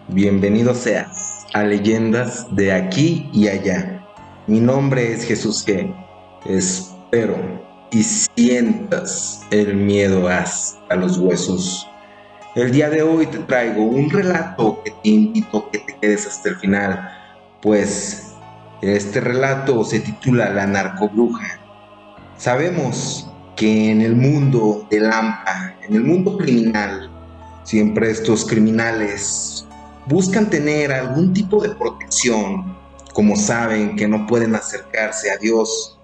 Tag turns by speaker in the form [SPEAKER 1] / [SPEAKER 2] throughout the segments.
[SPEAKER 1] Bienvenido seas a Leyendas de aquí y allá. Mi nombre es Jesús G. Espero y sientas el miedo hasta los huesos. El día de hoy te traigo un relato que te invito a que te quedes hasta el final, pues este relato se titula La narcobruja. Sabemos que en el mundo del AMPA, en el mundo criminal, siempre estos criminales buscan tener algún tipo de protección, como saben que no pueden acercarse a Dios,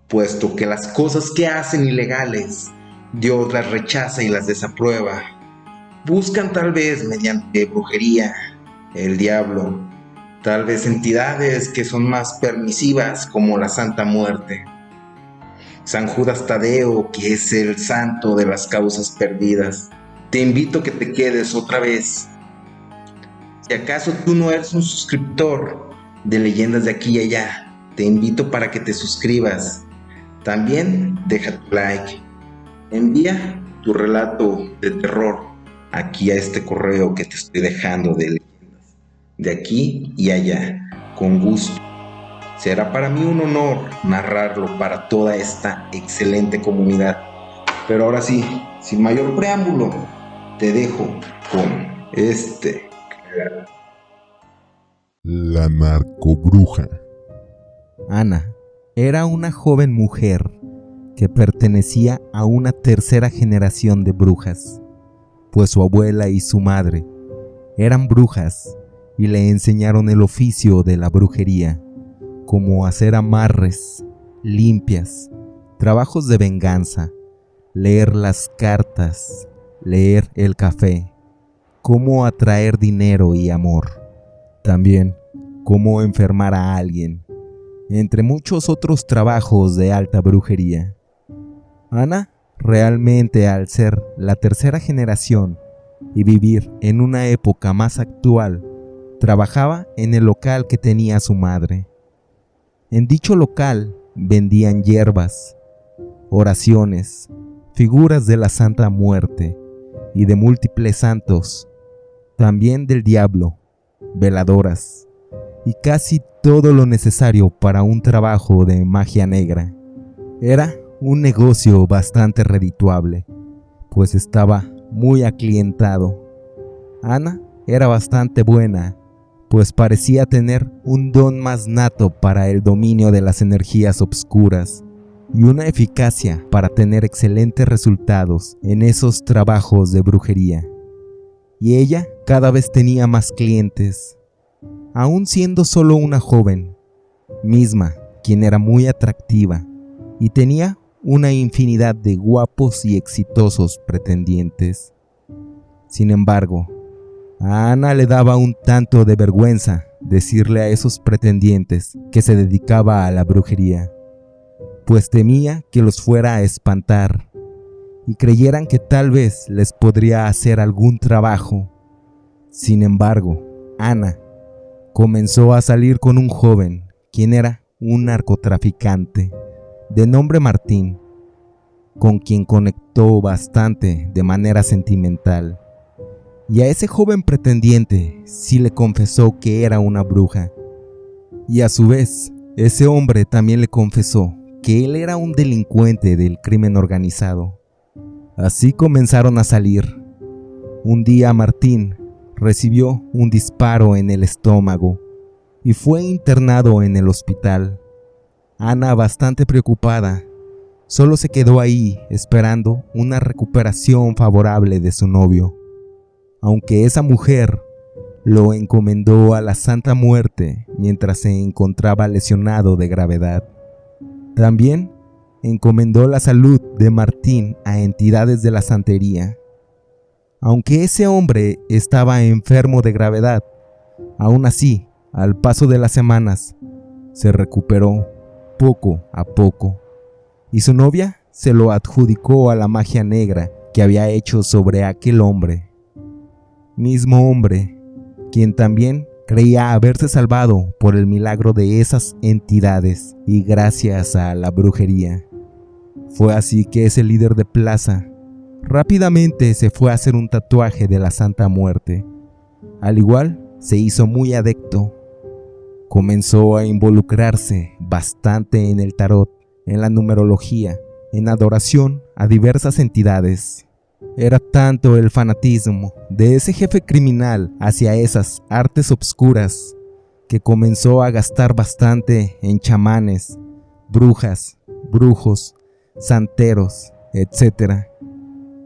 [SPEAKER 1] puesto que las cosas que hacen ilegales, Dios las rechaza y las desaprueba. Buscan tal vez mediante brujería, el diablo, tal vez entidades que son más permisivas como la Santa Muerte. San Judas Tadeo, que es el santo de las causas perdidas. Te invito a que te quedes otra vez. Si acaso tú no eres un suscriptor de Leyendas de aquí y allá, te invito para que te suscribas. También deja tu like. Envía tu relato de terror aquí a este correo que te estoy dejando de Leyendas de aquí y allá. Con gusto. Será para mí un honor narrarlo para toda esta excelente comunidad. Pero ahora sí, sin mayor preámbulo, te dejo con
[SPEAKER 2] La narcobruja.
[SPEAKER 3] Ana era una joven mujer que pertenecía a una tercera generación de brujas, pues su abuela y su madre eran brujas y le enseñaron el oficio de la brujería, como hacer amarres, limpias, trabajos de venganza, leer las cartas, leer el café, cómo atraer dinero y amor, también cómo enfermar a alguien, entre muchos otros trabajos de alta brujería. Ana, realmente al ser la tercera generación y vivir en una época más actual, trabajaba en el local que tenía su madre. En dicho local vendían hierbas, oraciones, figuras de la Santa Muerte y de múltiples santos, también del diablo, veladoras y casi todo lo necesario para un trabajo de magia negra. Era un negocio bastante redituable, pues estaba muy aclientado. Ana era bastante buena, pues parecía tener un don más nato para el dominio de las energías obscuras y una eficacia para tener excelentes resultados en esos trabajos de brujería. Y ella cada vez tenía más clientes, aún siendo solo una joven, misma quien era muy atractiva y tenía una infinidad de guapos y exitosos pretendientes. Sin embargo, a Ana le daba un tanto de vergüenza decirle a esos pretendientes que se dedicaba a la brujería, pues temía que los fuera a espantar y creyeran que tal vez les podría hacer algún trabajo. Sin embargo, Ana comenzó a salir con un joven, quien era un narcotraficante, de nombre Martín, con quien conectó bastante de manera sentimental. Y a ese joven pretendiente sí le confesó que era una bruja. Y a su vez, ese hombre también le confesó que él era un delincuente del crimen organizado. Así comenzaron a salir. Un día Martín recibió un disparo en el estómago y fue internado en el hospital. Ana, bastante preocupada, solo se quedó ahí esperando una recuperación favorable de su novio, aunque esa mujer lo encomendó a la Santa Muerte mientras se encontraba lesionado de gravedad. También encomendó la salud de Martín a entidades de la santería. Aunque ese hombre estaba enfermo de gravedad, aún así, al paso de las semanas, se recuperó poco a poco, y su novia se lo adjudicó a la magia negra que había hecho sobre aquel hombre. Mismo hombre, quien también creía haberse salvado por el milagro de esas entidades y gracias a la brujería. Fue así que ese líder de plaza rápidamente se fue a hacer un tatuaje de la Santa Muerte, Al igual, se hizo muy adepto. Comenzó a involucrarse bastante en el tarot, en la numerología, en adoración a diversas entidades. Era tanto el fanatismo de ese jefe criminal hacia esas artes obscuras que comenzó a gastar bastante en chamanes, brujas, brujos, santeros, etc.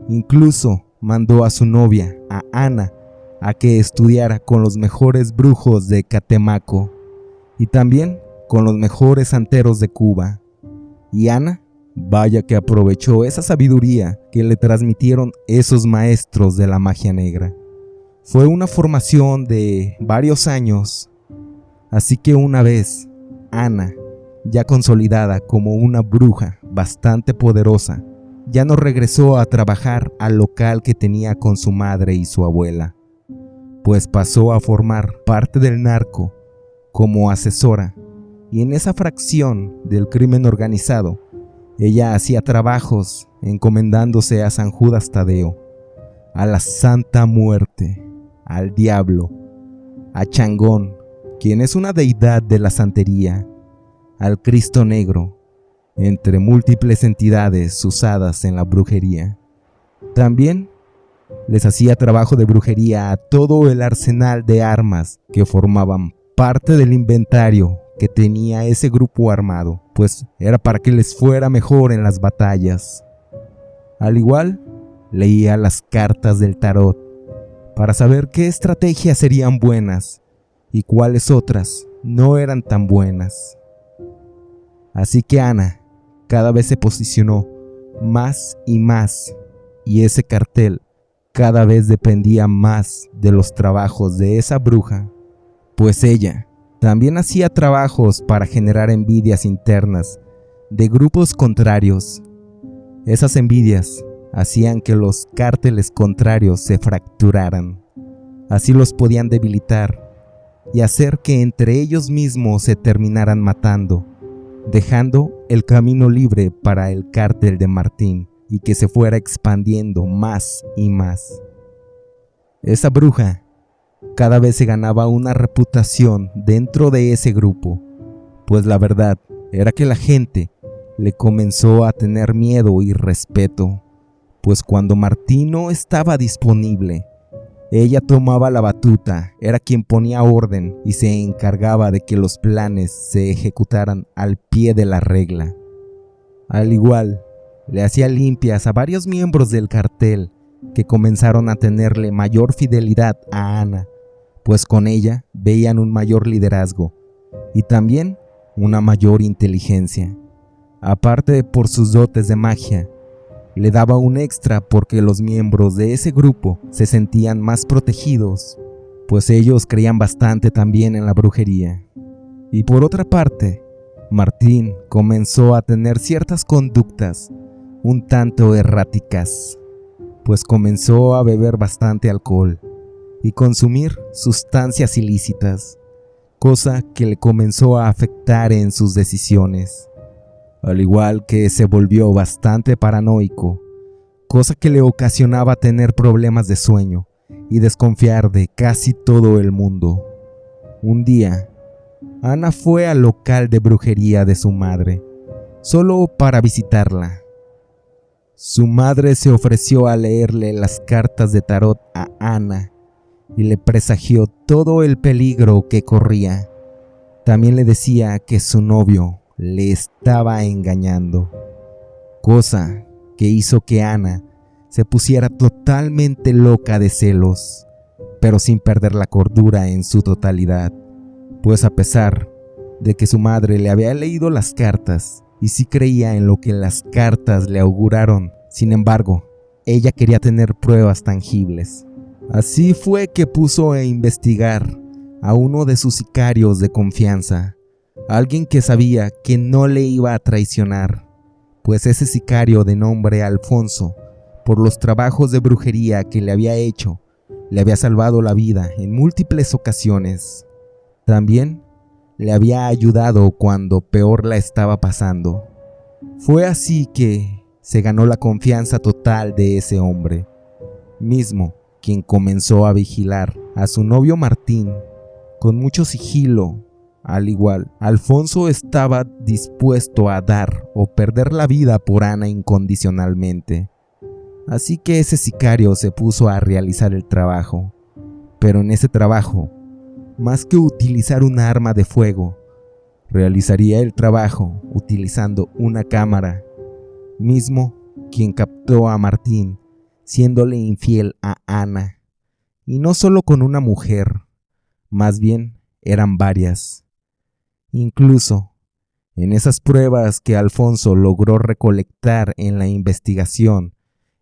[SPEAKER 3] Incluso mandó a su novia, a Ana, a que estudiara con los mejores brujos de Catemaco y también con los mejores santeros de Cuba. Y Ana, vaya que aprovechó esa sabiduría que le transmitieron esos maestros de la magia negra. Fue una formación de varios años, así que una vez, Ana, ya consolidada como una bruja bastante poderosa, ya no regresó a trabajar al local que tenía con su madre y su abuela, pues pasó a formar parte del narco como asesora, y en esa fracción del crimen organizado, ella hacía trabajos encomendándose a San Judas Tadeo, a la Santa Muerte, al Diablo, a Changón, quien es una deidad de la santería, al Cristo Negro, entre múltiples entidades usadas en la brujería. También les hacía trabajo de brujería a todo el arsenal de armas que formaban parte del inventario que tenía ese grupo armado, pues era para que les fuera mejor en las batallas. Al igual, leía las cartas del tarot para saber qué estrategias serían buenas y cuáles otras no eran tan buenas. Así que Ana cada vez se posicionó más y ese cartel cada vez dependía más de los trabajos de esa bruja, pues ella también hacía trabajos para generar envidias internas de grupos contrarios. Esas envidias hacían que los cárteles contrarios se fracturaran. Así los podían debilitar y hacer que entre ellos mismos se terminaran matando, dejando el camino libre para el cártel de Martín y que se fuera expandiendo más y más. Esa bruja cada vez se ganaba una reputación dentro de ese grupo, pues la verdad era que la gente le comenzó a tener miedo y respeto, pues cuando Martín no estaba disponible, ella tomaba la batuta, era quien ponía orden y se encargaba de que los planes se ejecutaran al pie de la regla. Al igual, le hacía limpias a varios miembros del cartel que comenzaron a tenerle mayor fidelidad a Ana, pues con ella veían un mayor liderazgo y también una mayor inteligencia. Aparte por sus dotes de magia, le daba un extra porque los miembros de ese grupo se sentían más protegidos, pues ellos creían bastante también en la brujería. Y por otra parte, Martín comenzó a tener ciertas conductas un tanto erráticas, pues comenzó a beber bastante alcohol y consumir sustancias ilícitas, cosa que le comenzó a afectar en sus decisiones. Al igual que se volvió bastante paranoico, cosa que le ocasionaba tener problemas de sueño y desconfiar de casi todo el mundo. Un día, Ana fue al local de brujería de su madre, solo para visitarla. Su madre se ofreció a leerle las cartas de tarot a Ana y le presagió todo el peligro que corría. También le decía que su novio le estaba engañando, cosa que hizo que Ana se pusiera totalmente loca de celos, pero sin perder la cordura en su totalidad, pues a pesar de que su madre le había leído las cartas y sí creía en lo que las cartas le auguraron, sin embargo, ella quería tener pruebas tangibles. Así fue que puso a investigar a uno de sus sicarios de confianza, alguien que sabía que no le iba a traicionar, pues ese sicario de nombre Alfonso, por los trabajos de brujería que le había hecho, le había salvado la vida en múltiples ocasiones. También le había ayudado cuando peor la estaba pasando. Fue así que se ganó la confianza total de ese hombre, mismo quien comenzó a vigilar a su novio Martín con mucho sigilo. Al igual, Alfonso estaba dispuesto a dar o perder la vida por Ana incondicionalmente. Así que ese sicario se puso a realizar el trabajo. Pero en ese trabajo, más que utilizar una arma de fuego, realizaría el trabajo utilizando una cámara, mismo quien captó a Martín siéndole infiel a Ana. Y no solo con una mujer, más bien eran varias. Incluso, en esas pruebas que Alfonso logró recolectar en la investigación,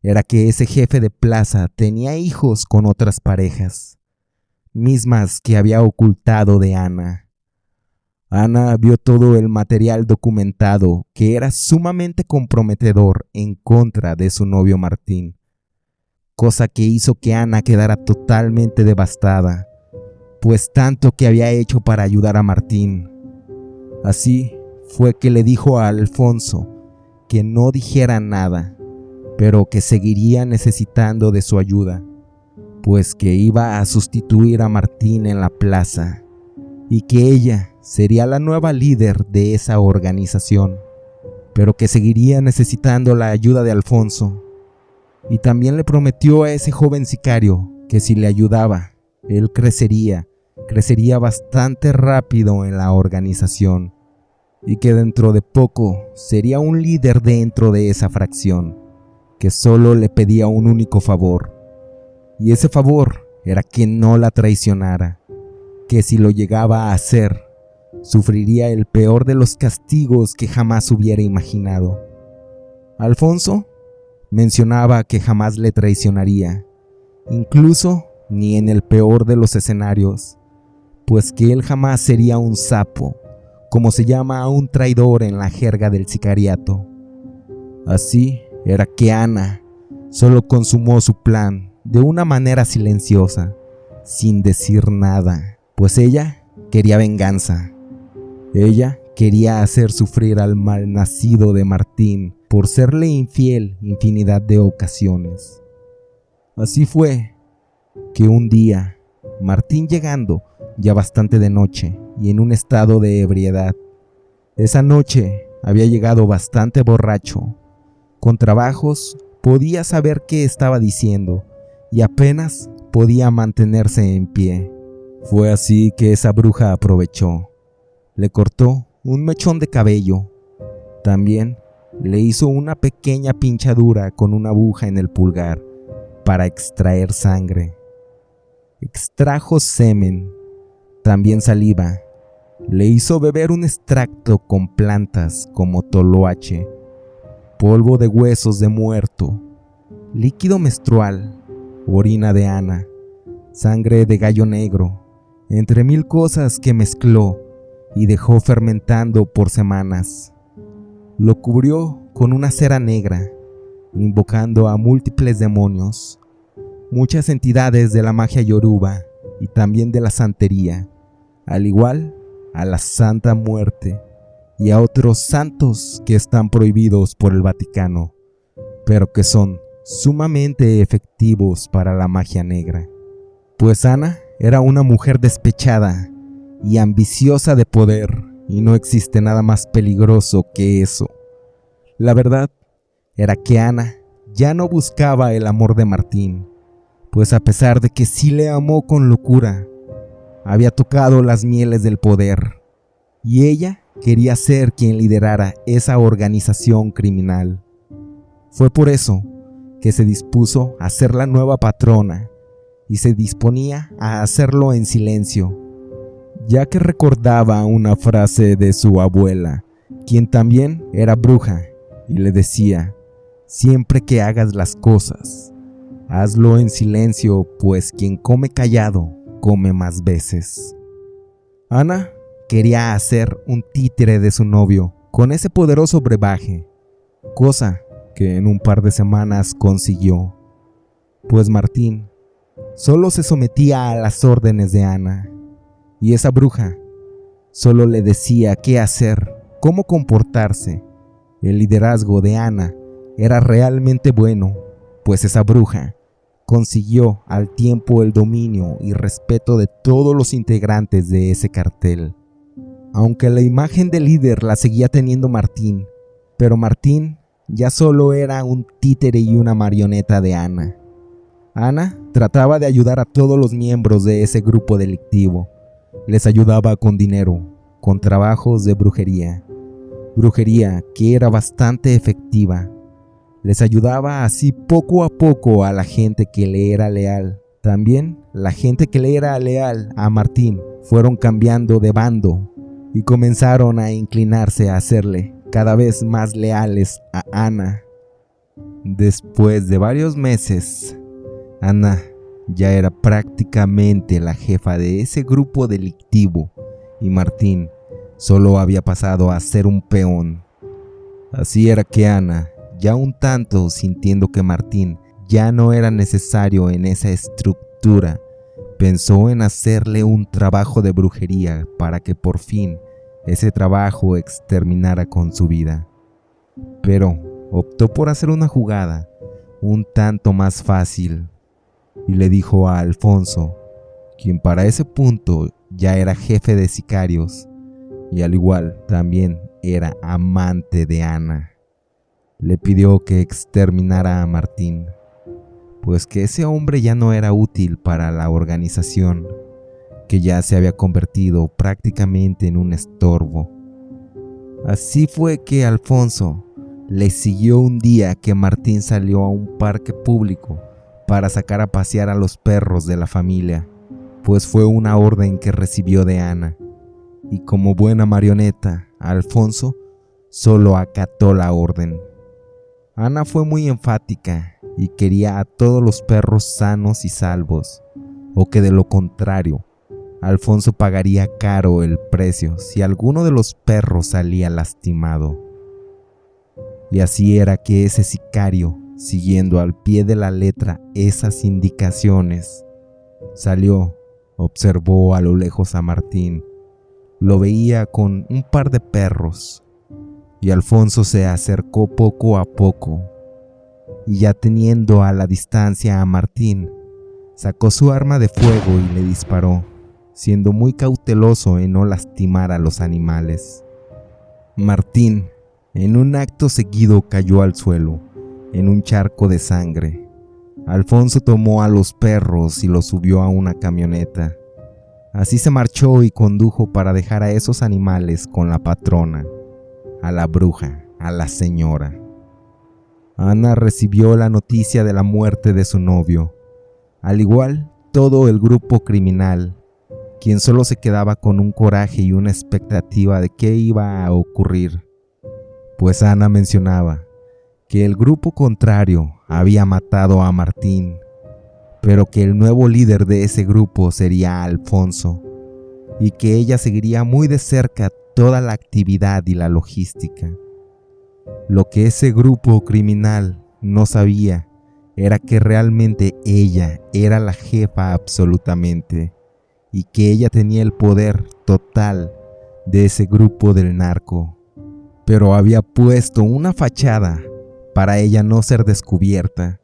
[SPEAKER 3] era que ese jefe de plaza tenía hijos con otras parejas, mismas que había ocultado de Ana. Ana vio todo el material documentado que era sumamente comprometedor en contra de su novio Martín, cosa que hizo que Ana quedara totalmente devastada, pues tanto que había hecho para ayudar a Martín. Así fue que le dijo a Alfonso que no dijera nada, pero que seguiría necesitando de su ayuda, pues que iba a sustituir a Martín en la plaza y que ella sería la nueva líder de esa organización, pero que seguiría necesitando la ayuda de Alfonso. Y también le prometió a ese joven sicario que si le ayudaba, él crecería bastante rápido en la organización y que dentro de poco sería un líder dentro de esa fracción, que solo le pedía un único favor, y ese favor era que no la traicionara, que si lo llegaba a hacer, sufriría el peor de los castigos que jamás hubiera imaginado. Alfonso mencionaba que jamás le traicionaría, incluso ni en el peor de los escenarios, pues que él jamás sería un sapo, como se llama a un traidor en la jerga del sicariato. Así era que Ana solo consumó su plan de una manera silenciosa, sin decir nada, pues ella quería venganza. Ella quería hacer sufrir al malnacido de Martín por serle infiel infinidad de ocasiones. Así fue que un día, Martín llegando ya bastante de noche y en un estado de ebriedad, esa noche había llegado bastante borracho. Con trabajos podía saber qué estaba diciendo y apenas podía mantenerse en pie. Fue así que esa bruja aprovechó. Le cortó un mechón de cabello. También le hizo una pequeña pinchadura con una aguja en el pulgar para extraer sangre. Extrajo semen, también saliva. Le hizo beber un extracto con plantas como toloache, polvo de huesos de muerto, líquido menstrual, orina de Ana, sangre de gallo negro, entre mil cosas que mezcló y dejó fermentando por semanas. Lo cubrió con una cera negra, invocando a múltiples demonios, muchas entidades de la magia yoruba y también de la santería, al igual a la Santa Muerte y a otros santos que están prohibidos por el Vaticano, pero que son sumamente efectivos para la magia negra. Pues Ana era una mujer despechada y ambiciosa de poder, y no existe nada más peligroso que eso. La verdad era que Ana ya no buscaba el amor de Martín, pues a pesar de que sí le amó con locura, había tocado las mieles del poder, y ella quería ser quien liderara esa organización criminal. Fue por eso que se dispuso a ser la nueva patrona, y se disponía a hacerlo en silencio, ya que recordaba una frase de su abuela, quien también era bruja, y le decía: siempre que hagas las cosas, hazlo en silencio, pues quien come callado, come más veces. Ana quería hacer un títere de su novio con ese poderoso brebaje, cosa que en un par de semanas consiguió, pues Martín solo se sometía a las órdenes de Ana, y esa bruja solo le decía qué hacer, cómo comportarse. El liderazgo de Ana era realmente bueno, pues esa bruja consiguió al tiempo el dominio y respeto de todos los integrantes de ese cartel. Aunque la imagen de líder la seguía teniendo Martín, pero Martín ya solo era un títere y una marioneta de Ana. Ana trataba de ayudar a todos los miembros de ese grupo delictivo. Les ayudaba con dinero, con trabajos de brujería que era bastante efectiva. Les ayudaba así poco a poco a la gente que le era leal. También la gente que le era leal a Martín fueron cambiando de bando y comenzaron a inclinarse a hacerle cada vez más leales a Ana. Después de varios meses, Ana ya era prácticamente la jefa de ese grupo delictivo y Martín solo había pasado a ser un peón. Así era que Ana, ya un tanto sintiendo que Martín ya no era necesario en esa estructura, pensó en hacerle un trabajo de brujería para que por fin ese trabajo exterminara con su vida. Pero optó por hacer una jugada un tanto más fácil y le dijo a Alfonso, quien para ese punto ya era jefe de sicarios y al igual también era amante de Ana. Le pidió que exterminara a Martín, pues que ese hombre ya no era útil para la organización, que ya se había convertido prácticamente en un estorbo. Así fue que Alfonso le siguió un día que Martín salió a un parque público para sacar a pasear a los perros de la familia, pues fue una orden que recibió de Ana, y como buena marioneta, Alfonso solo acató la orden. Ana fue muy enfática y quería a todos los perros sanos y salvos, o que de lo contrario, Alfonso pagaría caro el precio si alguno de los perros salía lastimado. Y así era que ese sicario, siguiendo al pie de la letra esas indicaciones, salió, observó a lo lejos a Martín, lo veía con un par de perros, y Alfonso se acercó poco a poco, y ya teniendo a la distancia a Martín, sacó su arma de fuego y le disparó, siendo muy cauteloso en no lastimar a los animales. Martín, en un acto seguido, cayó al suelo, en un charco de sangre. Alfonso tomó a los perros y los subió a una camioneta. Así se marchó y condujo para dejar a esos animales con la patrona, a la bruja, a la señora. Ana recibió la noticia de la muerte de su novio, al igual todo el grupo criminal, quien solo se quedaba con un coraje y una expectativa de qué iba a ocurrir, pues Ana mencionaba que el grupo contrario había matado a Martín, pero que el nuevo líder de ese grupo sería Alfonso, y que ella seguiría muy de cerca toda la actividad y la logística. Lo que ese grupo criminal no sabía era que realmente ella era la jefa absolutamente, y que ella tenía el poder total de ese grupo del narco, pero había puesto una fachada para ella no ser descubierta,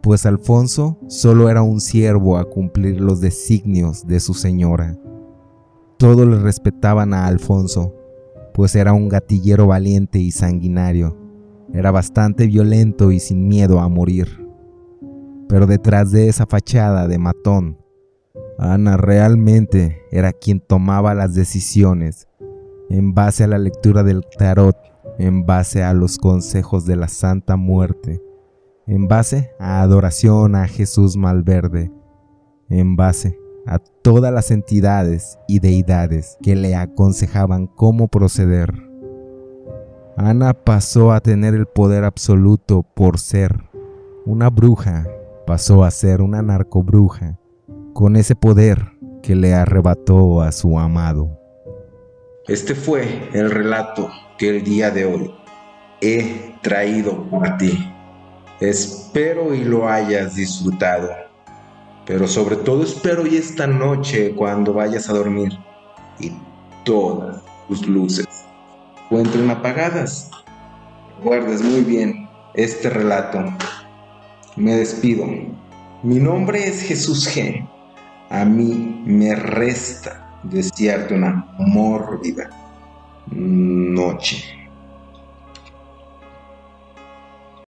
[SPEAKER 3] pues Alfonso solo era un siervo a cumplir los designios de su señora. Todos le respetaban a Alfonso, pues era un gatillero valiente y sanguinario, era bastante violento y sin miedo a morir. Pero detrás de esa fachada de matón, Ana realmente era quien tomaba las decisiones, en base a la lectura del tarot, en base a los consejos de la Santa Muerte, en base a adoración a Jesús Malverde, en base a todas las entidades y deidades que le aconsejaban cómo proceder. Ana pasó a tener el poder absoluto por ser una bruja, pasó a ser una narcobruja, con ese poder que le arrebató a su amado.
[SPEAKER 1] Este fue el relato que el día de hoy he traído para ti. Espero y lo hayas disfrutado, pero sobre todo espero y esta noche cuando vayas a dormir y todas tus luces encuentren apagadas, guardes muy bien este relato. Me despido. Mi nombre es Jesús G. A mí me resta desearte una mórbida noche.